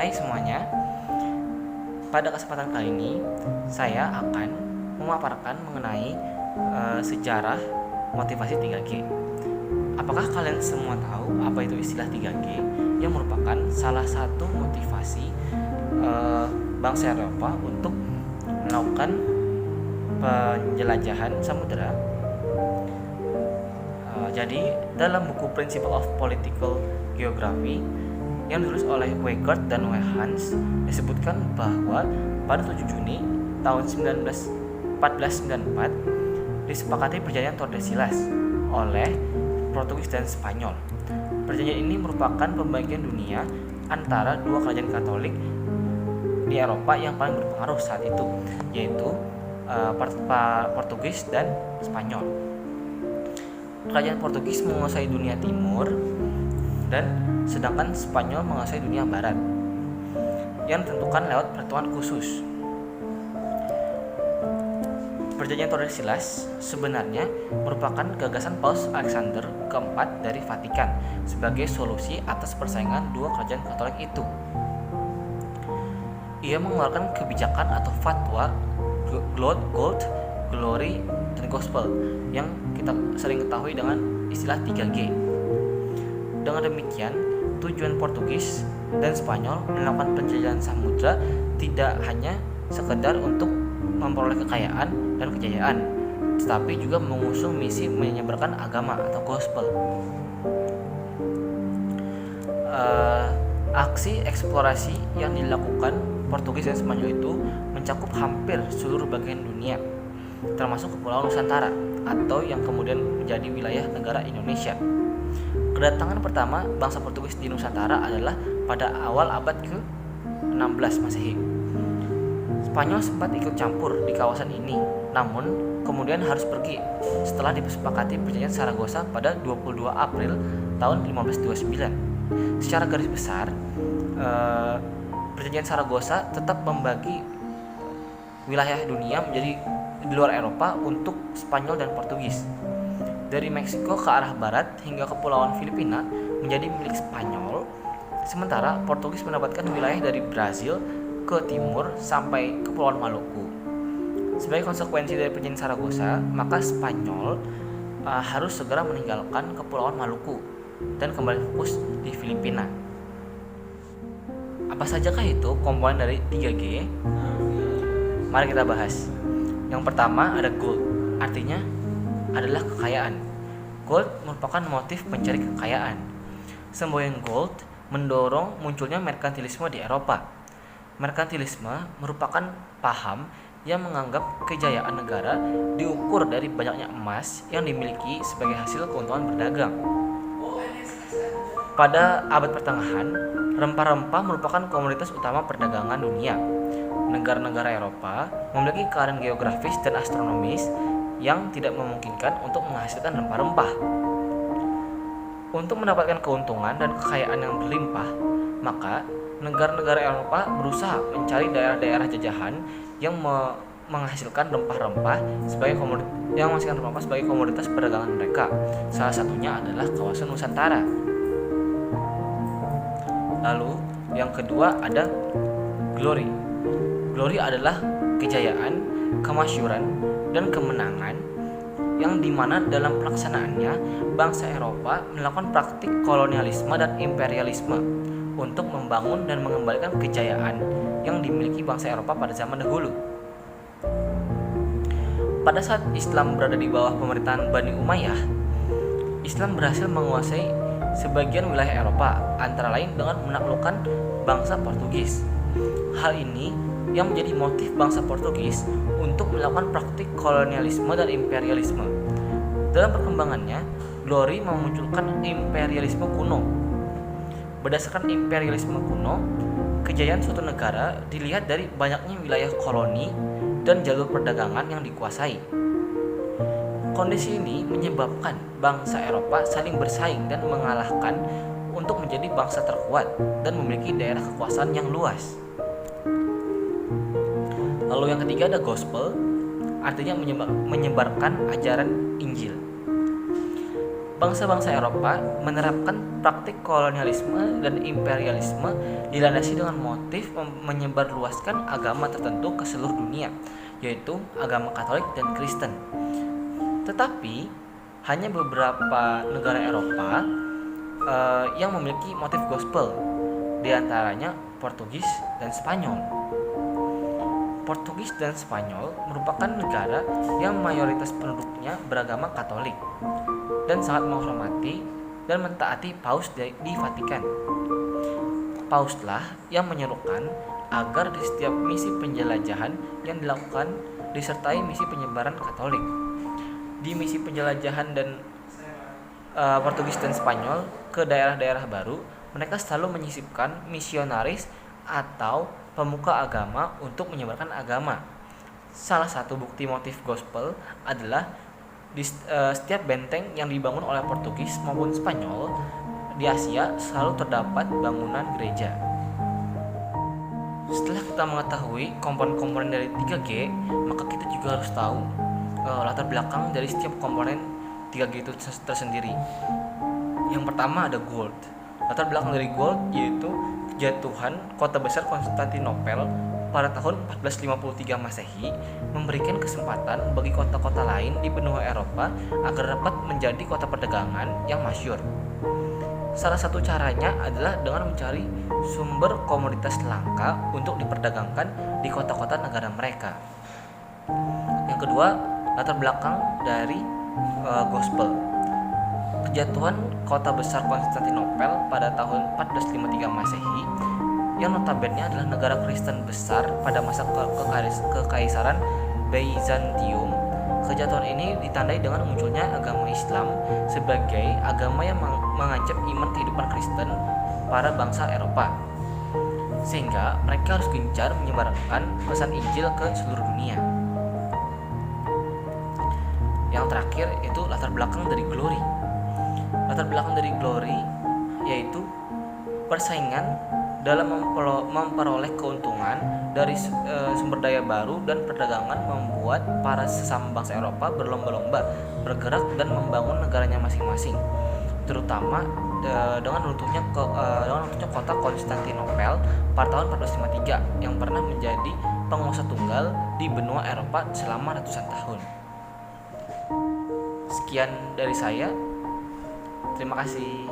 Hai semuanya, pada kesempatan kali ini saya akan memaparkan mengenai sejarah motivasi 3G. Apakah kalian semua tahu apa itu istilah 3G yang merupakan salah satu motivasi bangsa Eropa untuk melakukan penjelajahan samudera? Jadi dalam buku Principle of Political Geography yang ditulis oleh Weigert dan Hans disebutkan bahwa pada 7 Juni tahun 1494 disepakati perjanjian Tordesillas oleh Portugis dan Spanyol. Perjanjian ini merupakan pembagian dunia antara dua kerajaan Katolik di Eropa yang paling berpengaruh saat itu, yaitu Portugis dan Spanyol. Kerajaan Portugis menguasai dunia timur dan sedangkan Spanyol menguasai dunia barat yang ditentukan lewat pertemuan khusus. Perjanjian Tordesillas sebenarnya merupakan gagasan Paus Alexander keempat dari Vatikan sebagai solusi atas persaingan dua kerajaan Katolik itu. Ia mengeluarkan kebijakan atau fatwa Gold, Glory, dan Gospel yang kita sering ketahui dengan istilah 3G. Dengan demikian, tujuan Portugis dan Spanyol melakukan penjelajahan samudra tidak hanya sekedar untuk memperoleh kekayaan dan kejayaan, tetapi juga mengusung misi menyebarkan agama atau gospel. Aksi eksplorasi yang dilakukan Portugis dan Spanyol itu mencakup hampir seluruh bagian dunia, termasuk Kepulauan Nusantara atau yang kemudian menjadi wilayah negara Indonesia. Kedatangan pertama bangsa Portugis di Nusantara adalah pada awal abad ke-16 Masehi. Spanyol sempat ikut campur di kawasan ini, namun kemudian harus pergi setelah disepakati perjanjian Saragossa pada 22 April tahun 1529. Secara garis besar, perjanjian Saragossa tetap membagi wilayah dunia menjadi di luar Eropa untuk Spanyol dan Portugis. Dari Meksiko ke arah barat hingga Kepulauan Filipina menjadi milik Spanyol, sementara Portugis mendapatkan wilayah dari Brazil ke timur sampai Kepulauan Maluku. Sebagai konsekuensi dari perjanjian Saragossa, maka Spanyol harus segera meninggalkan Kepulauan Maluku dan kembali fokus di Filipina. Apa sajakah itu komponen dari 3G? Mari kita bahas. Yang pertama ada gold, artinya adalah kekayaan. Gold merupakan motif pencari kekayaan. Semboyan gold mendorong munculnya merkantilisme di Eropa. Merkantilisme merupakan paham yang menganggap kejayaan negara diukur dari banyaknya emas yang dimiliki sebagai hasil keuntungan berdagang. Pada abad pertengahan, rempah-rempah merupakan komoditas utama perdagangan dunia. Negara-negara Eropa memiliki keadaan geografis dan astronomis yang tidak memungkinkan untuk menghasilkan rempah-rempah. Untuk mendapatkan keuntungan dan kekayaan yang berlimpah, maka negara-negara Eropa berusaha mencari daerah-daerah jajahan yang menghasilkan rempah-rempah sebagai komoditas perdagangan mereka. Salah satunya adalah kawasan Nusantara. Lalu yang kedua ada glory. Glory adalah kejayaan, kemasyhuran, dan kemenangan yang dimana dalam pelaksanaannya bangsa Eropa melakukan praktik kolonialisme dan imperialisme untuk membangun dan mengembalikan kejayaan yang dimiliki bangsa Eropa pada zaman dahulu. Pada saat Islam berada di bawah pemerintahan Bani Umayyah, Islam berhasil menguasai sebagian wilayah Eropa, antara lain dengan menaklukkan bangsa Portugis. Hal ini yang menjadi motif bangsa Portugis untuk melakukan praktik kolonialisme dan imperialisme. Dalam perkembangannya, glory memunculkan imperialisme kuno. Berdasarkan imperialisme kuno, kejayaan suatu negara dilihat dari banyaknya wilayah koloni dan jalur perdagangan yang dikuasai. Kondisi ini menyebabkan bangsa Eropa saling bersaing dan mengalahkan untuk menjadi bangsa terkuat dan memiliki daerah kekuasaan yang luas. Lalu yang ketiga ada gospel, artinya menyebarkan ajaran Injil. bangsa-bangsa Eropa menerapkan praktik kolonialisme dan imperialisme dilandasi dengan motif menyebarluaskan agama tertentu ke seluruh dunia, yaitu agama Katolik dan Kristen. Tetapi hanya beberapa negara Eropa yang memiliki motif gospel, di antaranya Portugis dan Spanyol. Portugis dan Spanyol merupakan negara yang mayoritas penduduknya beragama Katolik dan sangat menghormati dan mentaati Paus di Vatikan. Pauslah yang menyerukan agar di setiap misi penjelajahan yang dilakukan disertai misi penyebaran Katolik. Di misi penjelajahan dan Portugis dan Spanyol ke daerah-daerah baru, mereka selalu menyisipkan misionaris atau pemuka agama untuk menyebarkan agama. Salah satu bukti motif gospel adalah di setiap benteng yang dibangun oleh Portugis maupun Spanyol di Asia selalu terdapat bangunan gereja. Setelah kita mengetahui komponen-komponen dari 3G, maka kita juga harus tahu latar belakang dari setiap komponen 3G itu tersendiri. Yang pertama ada gold. Latar belakang dari gold yaitu kejatuhan kota besar Konstantinopel pada tahun 1453 Masehi memberikan kesempatan bagi kota-kota lain di benua Eropa agar dapat menjadi kota perdagangan yang masyhur. Salah satu caranya adalah dengan mencari sumber komoditas langka untuk diperdagangkan di kota-kota negara mereka. Yang kedua, latar belakang dari gospel. Kejatuhan kota besar Konstantinopel pada tahun 1453 Masehi yang notabene adalah negara Kristen besar pada masa kekaisaran Byzantium. Kejatuhan ini ditandai dengan munculnya agama Islam sebagai agama yang mengancam iman kehidupan Kristen para bangsa Eropa, sehingga mereka harus gencar menyebarkan pesan Injil ke seluruh dunia. Yang terakhir itu latar belakang dari glory. Latar belakang dari glory yaitu persaingan dalam memperoleh keuntungan dari sumber daya baru dan perdagangan membuat para sesama bangsa Eropa berlomba-lomba bergerak dan membangun negaranya masing-masing, terutama dengan runtuhnya kota Konstantinopel pada tahun 1453 yang pernah menjadi penguasa tunggal di benua Eropa selama ratusan tahun. Sekian dari saya. Terima kasih.